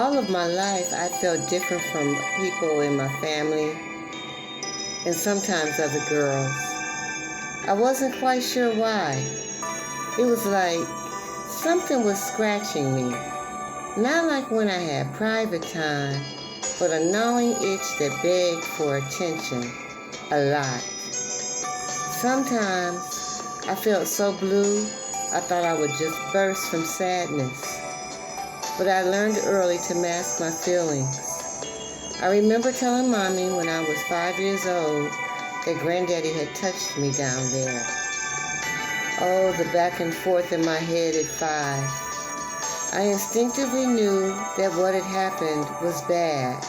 All of my life, I felt different from people in my family and sometimes other girls. I wasn't quite sure why. It was like something was scratching me. Not like when I had private time, but a gnawing itch that begged for attention a lot. Sometimes I felt so blue, I thought I would just burst from sadness. But I learned early to mask my feelings. I remember telling Mommy when I was 5 years old that Granddaddy had touched me down there. Oh, the back and forth in my head at 5. I instinctively knew that what had happened was bad.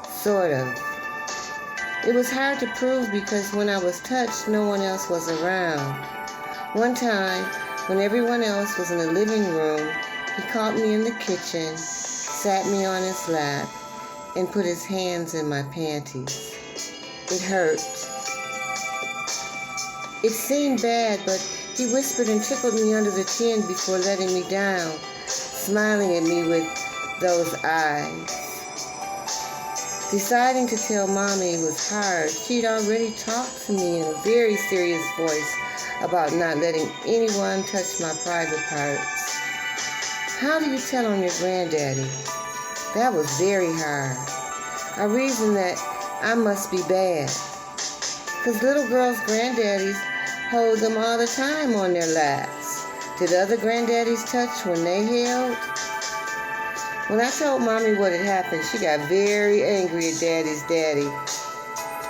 Sort of. It was hard to prove because when I was touched, no one else was around. One time, when everyone else was in the living room, he caught me in the kitchen, sat me on his lap, and put his hands in my panties. It hurt. It seemed bad, but he whispered and tickled me under the chin before letting me down, smiling at me with those eyes. Deciding to tell Mommy was hard. She'd already talked to me in a very serious voice about not letting anyone touch my private parts. How do you tell on your granddaddy? That was very hard. I reasoned that I must be bad. Because little girls' granddaddies hold them all the time on their laps. Did other granddaddies touch when they held? When I told Mommy what had happened, she got very angry at Daddy's daddy.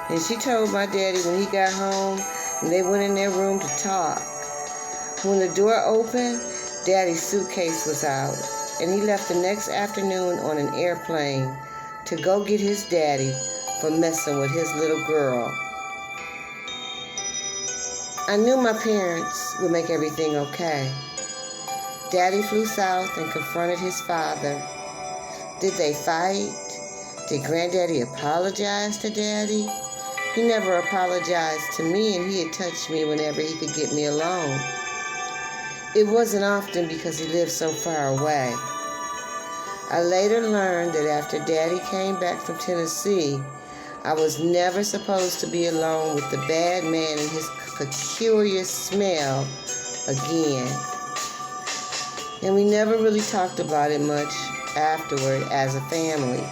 And she told my daddy when he got home and they went in their room to talk. When the door opened, Daddy's suitcase was out, and he left the next afternoon on an airplane to go get his daddy for messing with his little girl. I knew my parents would make everything okay. Daddy flew south and confronted his father. Did they fight? Did Granddaddy apologize to Daddy? He never apologized to me, and he had touched me whenever he could get me alone. It wasn't often because he lived so far away. I later learned that after Daddy came back from Tennessee, I was never supposed to be alone with the bad man and his peculiar smell again. And we never really talked about it much afterward as a family.